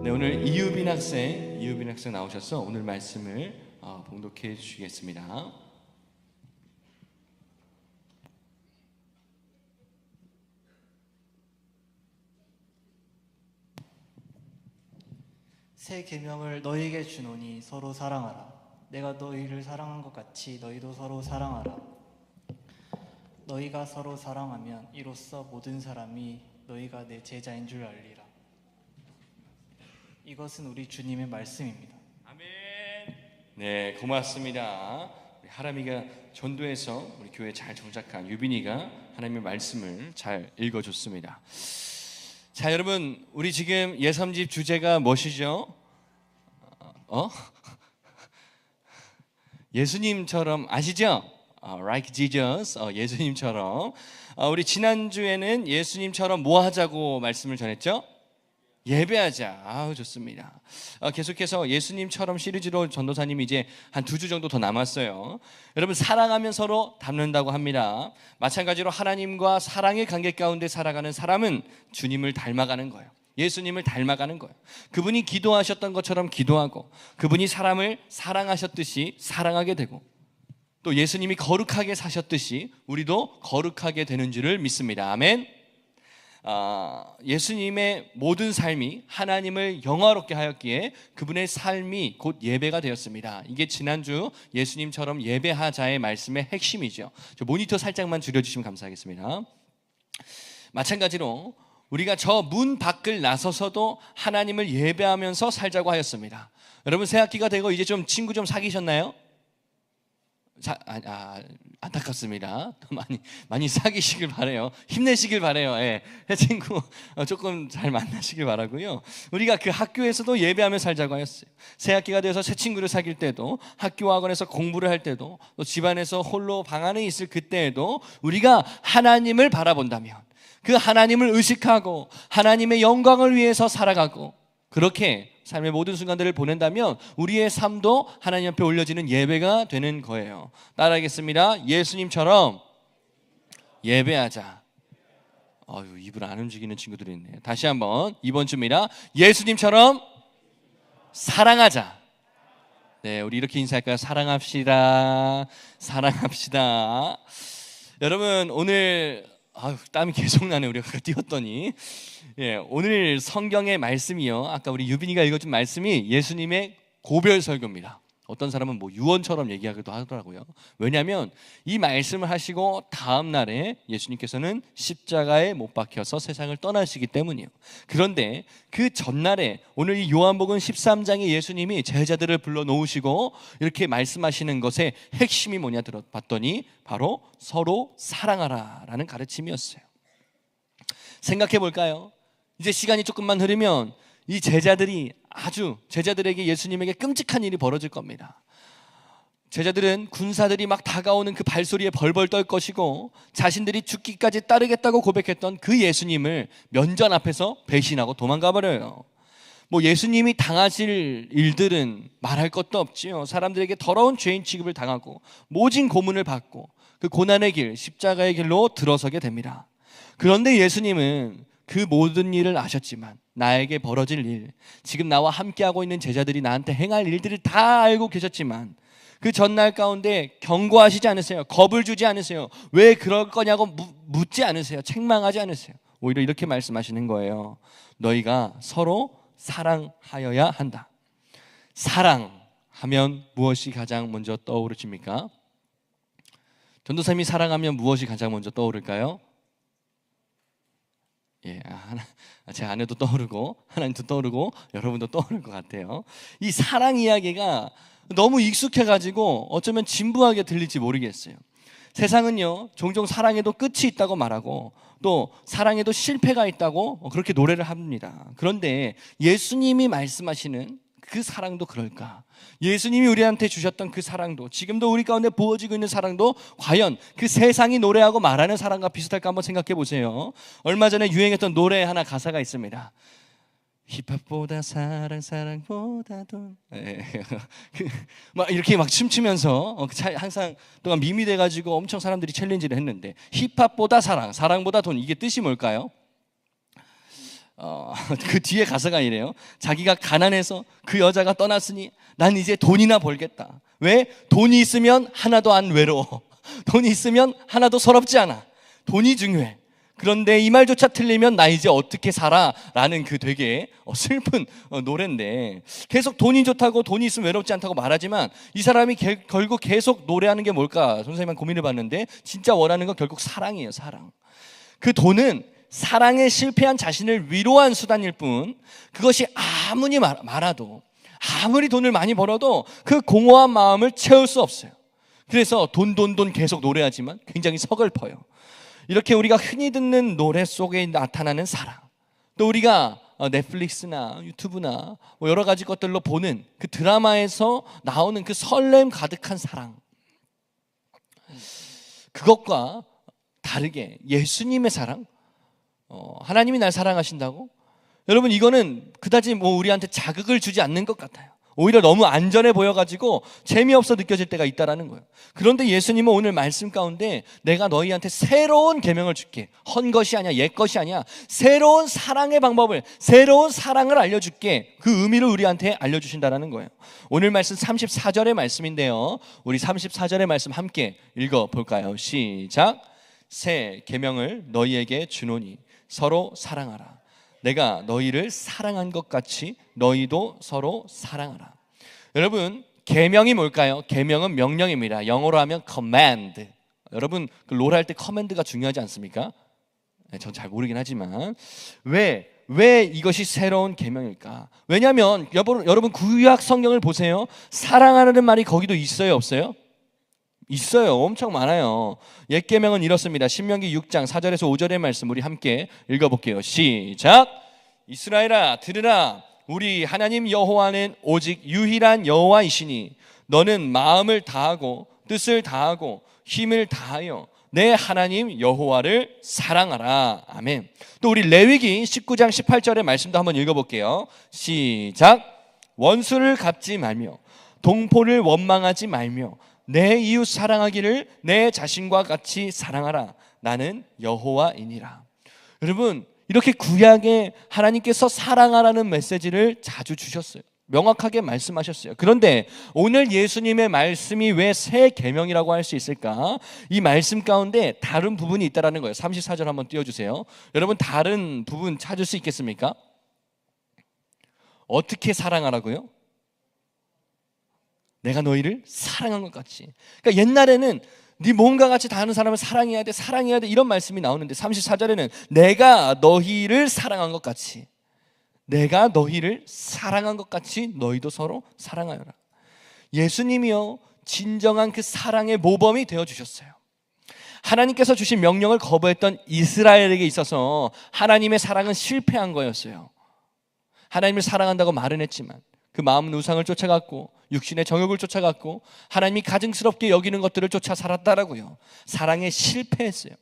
네, 오늘 이유빈 학생 나오셔서 오늘 말씀을 봉독해 주시겠습니다. 새 계명을 너희에게 주노니 서로 사랑하라. 내가 너희를 사랑한 것 같이 너희도 서로 사랑하라. 너희가 서로 사랑하면 이로써 모든 사람이 너희가 내 제자인 줄 알리라. 이것은 우리 주님의 말씀입니다. 아멘. 네, 고맙습니다. 우리 하람이가 전도해서 우리 교회에 잘 정착한 유빈이가 하나님의 말씀을 잘 읽어줬습니다. 자, 여러분, 우리 지금 예삼집 주제가 무엇이죠? 예수님처럼 아시죠? Like Jesus, 예수님처럼. 우리 지난주에는 예수님처럼 뭐 하자고 말씀을 전했죠? 예배하자. 좋습니다. 계속해서 예수님처럼 시리즈로 전도사님이 이제 한 2주 정도 더 남았어요. 여러분, 사랑하면 서로 닮는다고 합니다. 마찬가지로 하나님과 사랑의 관계 가운데 살아가는 사람은 주님을 닮아가는 거예요. 예수님을 닮아가는 거예요. 그분이 기도하셨던 것처럼 기도하고, 그분이 사람을 사랑하셨듯이 사랑하게 되고, 또 예수님이 거룩하게 사셨듯이 우리도 거룩하게 되는 줄을 믿습니다. 아멘. 예수님의 모든 삶이 하나님을 영화롭게 하였기에 그분의 삶이 곧 예배가 되었습니다. 이게 지난주 예수님처럼 예배하자의 말씀의 핵심이죠. 저 모니터 살짝만 줄여주시면 감사하겠습니다. 마찬가지로 우리가 저 문 밖을 나서서도 하나님을 예배하면서 살자고 하였습니다. 여러분, 새학기가 되고 이제 좀 친구 좀 사귀셨나요? 안타깝습니다. 많이 사귀시길 바래요. 힘내시길 바래요. 예, 친구 조금 잘 만나시길 바라고요. 우리가 그 학교에서도 예배하며 살자고 하였어요. 새 학기가 되어서 새 친구를 사귈 때도, 학교 학원에서 공부를 할 때도, 또 집안에서 홀로 방 안에 있을 그때에도 우리가 하나님을 바라본다면, 그 하나님을 의식하고 하나님의 영광을 위해서 살아가고, 그렇게 삶의 모든 순간들을 보낸다면 우리의 삶도 하나님 앞에 올려지는 예배가 되는 거예요. 따라하겠습니다. 예수님처럼 예배하자. 입을 안 움직이는 친구들이 있네요. 다시 한번, 이번 주입니다. 예수님처럼 사랑하자. 네, 우리 이렇게 인사할까요? 사랑합시다. 사랑합시다. 여러분, 오늘 땀이 계속 나네. 우리가 아까 뛰었더니. 오늘 성경의 말씀이요, 아까 우리 유빈이가 읽어준 말씀이 예수님의 고별 설교입니다. 어떤 사람은 유언처럼 얘기하기도 하더라고요. 왜냐하면 이 말씀을 하시고 다음 날에 예수님께서는 십자가에 못 박혀서 세상을 떠나시기 때문이에요. 그런데 그 전날에 오늘 이 요한복음 13장에 예수님이 제자들을 불러 놓으시고 이렇게 말씀하시는 것의 핵심이 뭐냐 들어봤더니 바로 서로 사랑하라라는 가르침이었어요. 생각해 볼까요? 이제 시간이 조금만 흐르면 이 제자들에게 예수님에게 끔찍한 일이 벌어질 겁니다. 제자들은 군사들이 막 다가오는 그 발소리에 벌벌 떨 것이고, 자신들이 죽기까지 따르겠다고 고백했던 그 예수님을 면전 앞에서 배신하고 도망가 버려요. 예수님이 당하실 일들은 말할 것도 없지요. 사람들에게 더러운 죄인 취급을 당하고 모진 고문을 받고 그 고난의 길, 십자가의 길로 들어서게 됩니다. 그런데 예수님은 그 모든 일을 아셨지만, 나에게 벌어질 일, 지금 나와 함께하고 있는 제자들이 나한테 행할 일들을 다 알고 계셨지만 그 전날 가운데 경고하시지 않으세요. 겁을 주지 않으세요. 왜 그럴 거냐고 묻지 않으세요. 책망하지 않으세요. 오히려 이렇게 말씀하시는 거예요. 너희가 서로 사랑하여야 한다. 사랑하면 무엇이 가장 먼저 떠오르십니까? 전도사님이 사랑하면 무엇이 가장 먼저 떠오를까요? 제 아내도 떠오르고 하나님도 떠오르고 여러분도 떠오를 것 같아요. 이 사랑 이야기가 너무 익숙해가지고 어쩌면 진부하게 들릴지 모르겠어요. 세상은요, 종종 사랑에도 끝이 있다고 말하고 또 사랑에도 실패가 있다고 그렇게 노래를 합니다. 그런데 예수님이 말씀하시는 그 사랑도 그럴까? 예수님이 우리한테 주셨던 그 사랑도, 지금도 우리 가운데 부어지고 있는 사랑도 과연 그 세상이 노래하고 말하는 사랑과 비슷할까 한번 생각해 보세요. 얼마 전에 유행했던 노래 하나 가사가 있습니다. 힙합보다 사랑보다 돈. 이렇게 막 춤추면서 항상 동안 밈이 돼가지고 엄청 사람들이 챌린지를 했는데, 힙합보다 사랑보다 돈, 이게 뜻이 뭘까요? 그 뒤에 가사가 이래요. 자기가 가난해서 그 여자가 떠났으니 난 이제 돈이나 벌겠다. 왜? 돈이 있으면 하나도 안 외로워. 돈이 있으면 하나도 서럽지 않아. 돈이 중요해. 그런데 이 말조차 틀리면 나 이제 어떻게 살아? 라는 그 되게 슬픈 노래인데, 계속 돈이 좋다고 돈이 있으면 외롭지 않다고 말하지만 이 사람이 결국 계속 노래하는 게 뭘까? 선생님한 고민을 봤는데 진짜 원하는 건 결국 사랑이에요. 사랑. 그 돈은 사랑에 실패한 자신을 위로한 수단일 뿐, 그것이 아무리 많아도, 아무리 돈을 많이 벌어도 그 공허한 마음을 채울 수 없어요. 그래서 돈 계속 노래하지만 굉장히 서글퍼요. 이렇게 우리가 흔히 듣는 노래 속에 나타나는 사랑, 또 우리가 넷플릭스나 유튜브나 뭐 여러 가지 것들로 보는 그 드라마에서 나오는 그 설렘 가득한 사랑, 그것과 다르게 예수님의 사랑, 하나님이 날 사랑하신다고? 여러분, 이거는 그다지 뭐 우리한테 자극을 주지 않는 것 같아요. 오히려 너무 안전해 보여가지고 재미없어 느껴질 때가 있다라는 거예요. 그런데 예수님은 오늘 말씀 가운데 내가 너희한테 새로운 계명을 줄게. 헌 것이 아니야, 옛 것이 아니야. 새로운 사랑의 방법을, 새로운 사랑을 알려줄게. 그 의미를 우리한테 알려주신다라는 거예요. 오늘 말씀 34절의 말씀인데요, 우리 34절의 말씀 함께 읽어볼까요? 시작. 새 계명을 너희에게 주노니 서로 사랑하라. 내가 너희를 사랑한 것 같이 너희도 서로 사랑하라. 여러분, 계명이 뭘까요? 계명은 명령입니다. 영어로 하면 command. 여러분, 그 롤 할 때 커맨드가 중요하지 않습니까? 전 잘 모르긴 하지만 왜 이것이 새로운 계명일까? 왜냐하면 여러분 구약 성경을 보세요. 사랑하라는 말이 거기도 있어요, 없어요? 있어요. 엄청 많아요. 옛 계명은 이렇습니다. 신명기 6장 4절에서 5절의 말씀 우리 함께 읽어볼게요. 시작. 이스라엘아 들으라. 우리 하나님 여호와는 오직 유일한 여호와이시니 너는 마음을 다하고 뜻을 다하고 힘을 다하여 내 하나님 여호와를 사랑하라. 아멘. 또 우리 레위기 19장 18절의 말씀도 한번 읽어볼게요. 시작. 원수를 갚지 말며 동포를 원망하지 말며 내 이웃 사랑하기를 내 자신과 같이 사랑하라. 나는 여호와이니라. 여러분, 이렇게 구약에 하나님께서 사랑하라는 메시지를 자주 주셨어요. 명확하게 말씀하셨어요. 그런데 오늘 예수님의 말씀이 왜 새 계명이라고 할 수 있을까? 이 말씀 가운데 다른 부분이 있다라는 거예요. 34절 한번 띄워주세요. 여러분, 다른 부분 찾을 수 있겠습니까? 어떻게 사랑하라고요? 내가 너희를 사랑한 것 같이. 그러니까 옛날에는 네 몸과 같이 다른 사람을 사랑해야 돼, 사랑해야 돼, 이런 말씀이 나오는데 34절에는 내가 너희를 사랑한 것 같이, 내가 너희를 사랑한 것 같이 너희도 서로 사랑하여라. 예수님이요, 진정한 그 사랑의 모범이 되어주셨어요. 하나님께서 주신 명령을 거부했던 이스라엘에게 있어서 하나님의 사랑은 실패한 거였어요. 하나님을 사랑한다고 말은 했지만 그 마음은 우상을 쫓아갔고 육신의 정욕을 쫓아갔고 하나님이 가증스럽게 여기는 것들을 쫓아 살았다라고요. 사랑에 실패했어요.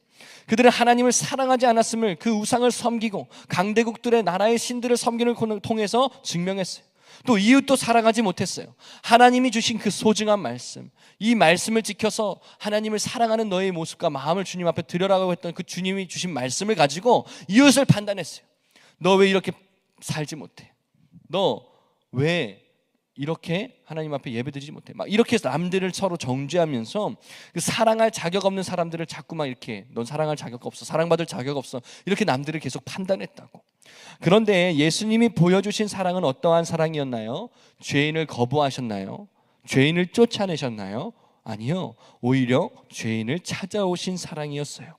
그들은 하나님을 사랑하지 않았음을 그 우상을 섬기고 강대국들의 나라의 신들을 섬기는 걸 통해서 증명했어요. 또 이웃도 사랑하지 못했어요. 하나님이 주신 그 소중한 말씀, 이 말씀을 지켜서 하나님을 사랑하는 너의 모습과 마음을 주님 앞에 드려라고 했던 그 주님이 주신 말씀을 가지고 이웃을 판단했어요. 너 왜 이렇게 살지 못해? 너 왜 이렇게 하나님 앞에 예배드리지 못해? 막 이렇게 해서 남들을 서로 정죄하면서 그 사랑할 자격 없는 사람들을 자꾸만 이렇게 넌 사랑할 자격 없어, 사랑받을 자격 없어, 이렇게 남들을 계속 판단했다고. 그런데 예수님이 보여주신 사랑은 어떠한 사랑이었나요? 죄인을 거부하셨나요? 죄인을 쫓아내셨나요? 아니요, 오히려 죄인을 찾아오신 사랑이었어요.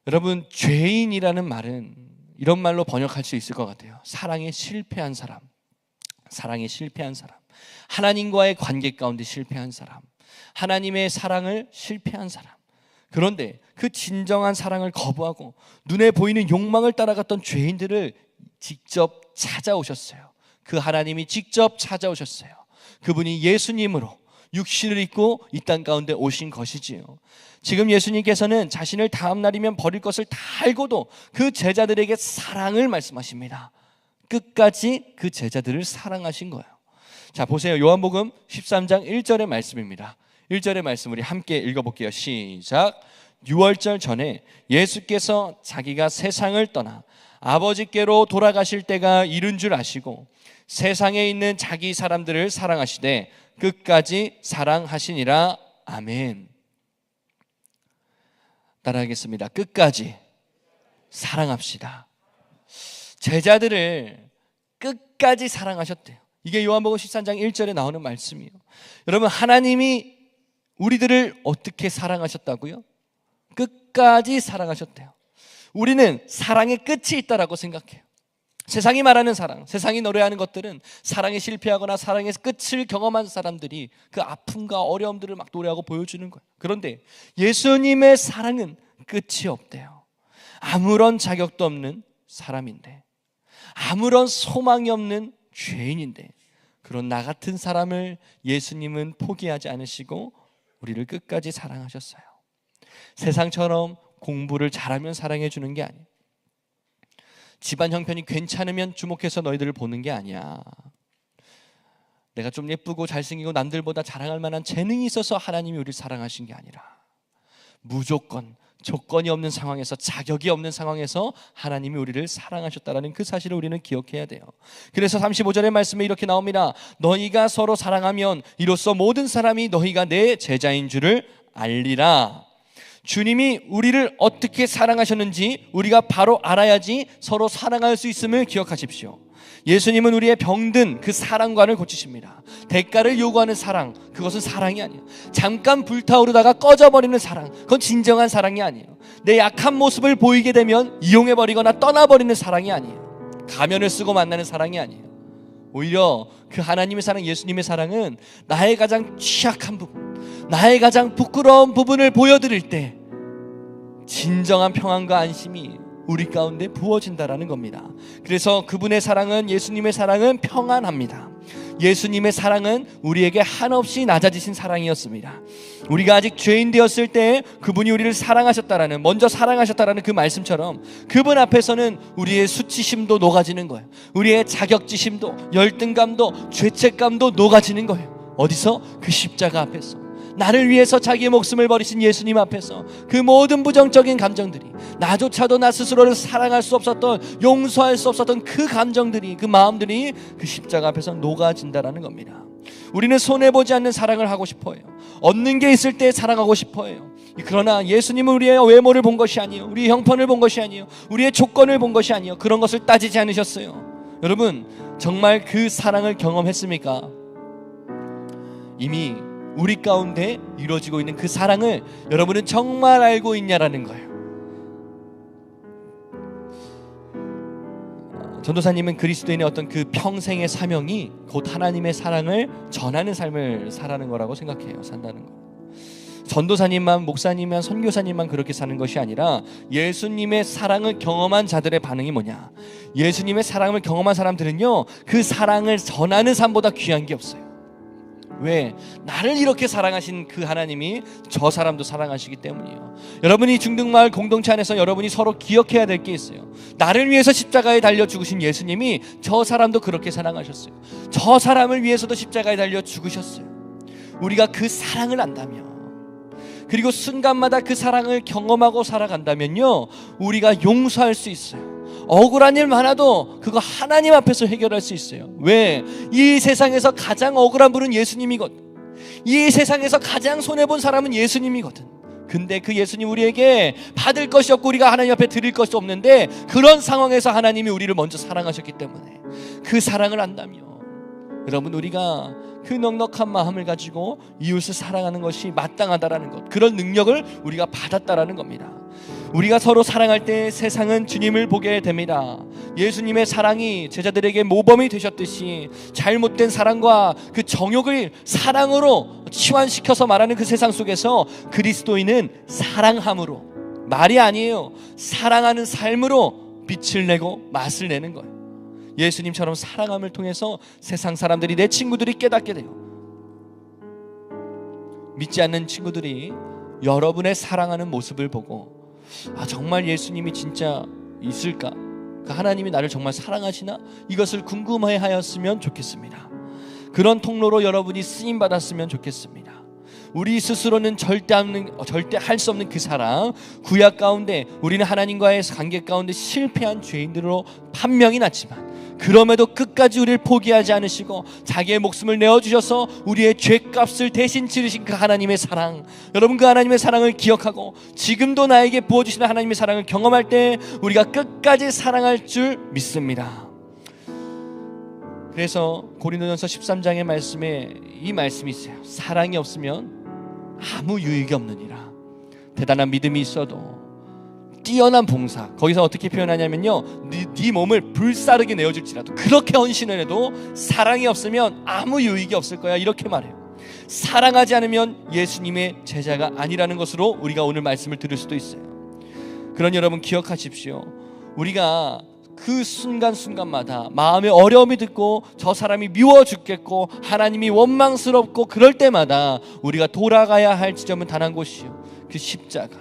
여러분, 죄인이라는 말은 이런 말로 번역할 수 있을 것 같아요. 사랑에 실패한 사람, 사랑에 실패한 사람, 하나님과의 관계 가운데 실패한 사람, 하나님의 사랑을 실패한 사람. 그런데 그 진정한 사랑을 거부하고 눈에 보이는 욕망을 따라갔던 죄인들을 직접 찾아오셨어요. 그 하나님이 직접 찾아오셨어요. 그분이 예수님으로 육신을 입고 이 땅 가운데 오신 것이지요. 지금 예수님께서는 자신을 다음 날이면 버릴 것을 다 알고도 그 제자들에게 사랑을 말씀하십니다. 끝까지 그 제자들을 사랑하신 거예요. 자, 보세요. 요한복음 13장 1절의 말씀입니다. 1절의 말씀 우리 함께 읽어볼게요. 시작. 유월절 전에 예수께서 자기가 세상을 떠나 아버지께로 돌아가실 때가 이른 줄 아시고 세상에 있는 자기 사람들을 사랑하시되 끝까지 사랑하시니라. 아멘. 따라하겠습니다. 끝까지 사랑합시다. 제자들을 끝까지 사랑하셨대요. 이게 요한복음 13장 1절에 나오는 말씀이에요. 여러분, 하나님이 우리들을 어떻게 사랑하셨다고요? 끝까지 사랑하셨대요. 우리는 사랑의 끝이 있다라고 생각해요. 세상이 말하는 사랑, 세상이 노래하는 것들은 사랑에 실패하거나 사랑의 끝을 경험한 사람들이 그 아픔과 어려움들을 막 노래하고 보여주는 거예요. 그런데 예수님의 사랑은 끝이 없대요. 아무런 자격도 없는 사람인데, 아무런 소망이 없는 죄인인데, 그런 나 같은 사람을 예수님은 포기하지 않으시고 우리를 끝까지 사랑하셨어요. 세상처럼 공부를 잘하면 사랑해 주는 게 아니에요. 집안 형편이 괜찮으면 주목해서 너희들을 보는 게 아니야. 내가 좀 예쁘고 잘생기고 남들보다 자랑할 만한 재능이 있어서 하나님이 우리를 사랑하신 게 아니라 무조건 조건이 없는 상황에서, 자격이 없는 상황에서 하나님이 우리를 사랑하셨다는 그 사실을 우리는 기억해야 돼요. 그래서 35절의 말씀에 이렇게 나옵니다. 너희가 서로 사랑하면 이로써 모든 사람이 너희가 내 제자인 줄을 알리라. 주님이 우리를 어떻게 사랑하셨는지 우리가 바로 알아야지 서로 사랑할 수 있음을 기억하십시오. 예수님은 우리의 병든 그 사랑관을 고치십니다. 대가를 요구하는 사랑, 그것은 사랑이 아니에요. 잠깐 불타오르다가 꺼져버리는 사랑, 그건 진정한 사랑이 아니에요. 내 약한 모습을 보이게 되면 이용해버리거나 떠나버리는 사랑이 아니에요. 가면을 쓰고 만나는 사랑이 아니에요. 오히려 그 하나님의 사랑, 예수님의 사랑은 나의 가장 취약한 부분, 나의 가장 부끄러운 부분을 보여드릴 때 진정한 평안과 안심이 우리 가운데 부어진다라는 겁니다. 그래서 그분의 사랑은, 예수님의 사랑은 평안합니다. 예수님의 사랑은 우리에게 한없이 낮아지신 사랑이었습니다. 우리가 아직 죄인 되었을 때 그분이 우리를 사랑하셨다라는, 먼저 사랑하셨다라는 그 말씀처럼 그분 앞에서는 우리의 수치심도 녹아지는 거예요. 우리의 자격지심도, 열등감도, 죄책감도 녹아지는 거예요. 어디서? 그 십자가 앞에서. 나를 위해서 자기의 목숨을 버리신 예수님 앞에서 그 모든 부정적인 감정들이, 나조차도 나 스스로를 사랑할 수 없었던, 용서할 수 없었던 그 감정들이, 그 마음들이 그 십자가 앞에서 녹아진다라는 겁니다. 우리는 손해보지 않는 사랑을 하고 싶어해요. 얻는 게 있을 때 사랑하고 싶어해요. 그러나 예수님은 우리의 외모를 본 것이 아니에요. 우리의 형편을 본 것이 아니에요. 우리의 조건을 본 것이 아니에요. 그런 것을 따지지 않으셨어요. 여러분, 정말 그 사랑을 경험했습니까? 이미 우리 가운데 이루어지고 있는 그 사랑을 여러분은 정말 알고 있냐라는 거예요. 전도사님은 그리스도인의 어떤 그 평생의 사명이 곧 하나님의 사랑을 전하는 삶을 살아는 거라고 생각해요. 산다는 거. 전도사님만, 목사님만, 선교사님만 그렇게 사는 것이 아니라 예수님의 사랑을 경험한 자들의 반응이 뭐냐? 예수님의 사랑을 경험한 사람들은요, 그 사랑을 전하는 삶보다 귀한 게 없어요. 왜? 나를 이렇게 사랑하신 그 하나님이 저 사람도 사랑하시기 때문이에요. 여러분이 중등마을 공동체 안에서 여러분이 서로 기억해야 될 게 있어요. 나를 위해서 십자가에 달려 죽으신 예수님이 저 사람도 그렇게 사랑하셨어요. 저 사람을 위해서도 십자가에 달려 죽으셨어요. 우리가 그 사랑을 안다면, 그리고 순간마다 그 사랑을 경험하고 살아간다면요, 우리가 용서할 수 있어요. 억울한 일 많아도 그거 하나님 앞에서 해결할 수 있어요. 왜? 이 세상에서 가장 억울한 분은 예수님이거든. 이 세상에서 가장 손해본 사람은 예수님이거든. 근데 그 예수님 우리에게 받을 것이 없고 우리가 하나님 앞에 드릴 것이 없는데, 그런 상황에서 하나님이 우리를 먼저 사랑하셨기 때문에 그 사랑을 안다면, 여러분, 우리가 그 넉넉한 마음을 가지고 이웃을 사랑하는 것이 마땅하다라는 것, 그런 능력을 우리가 받았다라는 겁니다. 우리가 서로 사랑할 때 세상은 주님을 보게 됩니다. 예수님의 사랑이 제자들에게 모범이 되셨듯이 잘못된 사랑과 그 정욕을 사랑으로 치환시켜서 말하는 그 세상 속에서 그리스도인은 사랑함으로, 말이 아니에요, 사랑하는 삶으로 빛을 내고 맛을 내는 거예요. 예수님처럼 사랑함을 통해서 세상 사람들이, 내 친구들이 깨닫게 돼요. 믿지 않는 친구들이 여러분의 사랑하는 모습을 보고, 아, 정말 예수님이 진짜 있을까? 그 하나님이 나를 정말 사랑하시나? 이것을 궁금해하였으면 좋겠습니다. 그런 통로로 여러분이 쓰임 받았으면 좋겠습니다. 우리 스스로는 절대 할 수 없는 그 사랑, 구약 가운데 우리는 하나님과의 관계 가운데 실패한 죄인들로 판명이 났지만 그럼에도 끝까지 우리를 포기하지 않으시고 자기의 목숨을 내어주셔서 우리의 죄값을 대신 치르신 그 하나님의 사랑, 여러분 그 하나님의 사랑을 기억하고 지금도 나에게 부어주시는 하나님의 사랑을 경험할 때 우리가 끝까지 사랑할 줄 믿습니다. 그래서 고린도전서 13장의 말씀에 이 말씀이 있어요. 사랑이 없으면 아무 유익이 없느니라. 대단한 믿음이 있어도, 뛰어난 봉사, 거기서 어떻게 표현하냐면요, 네 몸을 불사르게 내어줄지라도, 그렇게 헌신을 해도 사랑이 없으면 아무 유익이 없을 거야, 이렇게 말해요. 사랑하지 않으면 예수님의 제자가 아니라는 것으로 우리가 오늘 말씀을 들을 수도 있어요. 그러니 여러분 기억하십시오. 우리가 그 순간순간마다 마음에 어려움이 듣고 저 사람이 미워 죽겠고 하나님이 원망스럽고 그럴 때마다 우리가 돌아가야 할 지점은 단 한 곳이요, 그 십자가.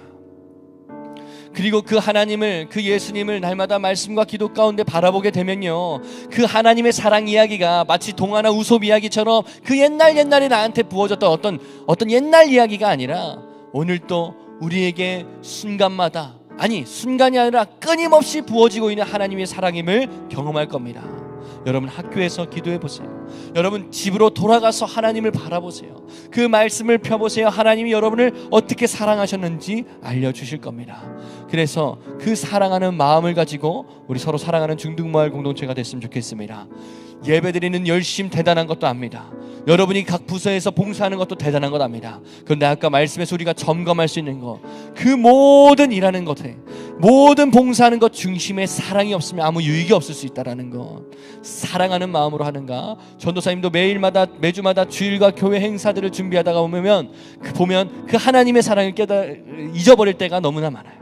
그리고 그 하나님을, 그 예수님을 날마다 말씀과 기도 가운데 바라보게 되면요, 그 하나님의 사랑 이야기가 마치 동화나 우솝 이야기처럼 그 옛날에 나한테 부어졌던 어떤 옛날 이야기가 아니라 오늘 또 우리에게 순간마다, 아니 순간이 아니라 끊임없이 부어지고 있는 하나님의 사랑임을 경험할 겁니다. 여러분 학교에서 기도해 보세요. 여러분 집으로 돌아가서 하나님을 바라보세요. 그 말씀을 펴보세요. 하나님이 여러분을 어떻게 사랑하셨는지 알려주실 겁니다. 그래서 그 사랑하는 마음을 가지고 우리 서로 사랑하는 중등마을 공동체가 됐으면 좋겠습니다. 예배드리는 열심 대단한 것도 압니다. 여러분이 각 부서에서 봉사하는 것도 대단한 것 압니다. 그런데 아까 말씀에서 우리가 점검할 수 있는 것, 그 모든 일하는 것에, 모든 봉사하는 것 중심에 사랑이 없으면 아무 유익이 없을 수 있다는 것. 사랑하는 마음으로 하는가? 전도사님도 매주마다 주일과 교회 행사들을 준비하다가 보면 그 하나님의 사랑을 잊어버릴 때가 너무나 많아요.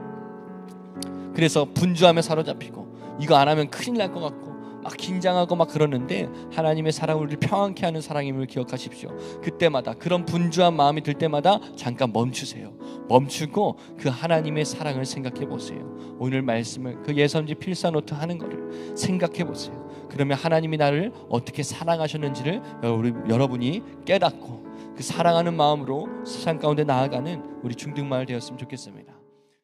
그래서 분주함에 사로잡히고 이거 안 하면 큰일 날 것 같고 막 긴장하고 막 그러는데, 하나님의 사랑을 우리를 평안케 하는 사랑임을 기억하십시오. 그때마다, 그런 분주한 마음이 들 때마다 잠깐 멈추세요. 멈추고 그 하나님의 사랑을 생각해 보세요. 오늘 말씀을, 그 예선지 필사노트 하는 거를 생각해 보세요. 그러면 하나님이 나를 어떻게 사랑하셨는지를 여러분이 깨닫고 그 사랑하는 마음으로 세상 가운데 나아가는 우리 중등마을 되었으면 좋겠습니다.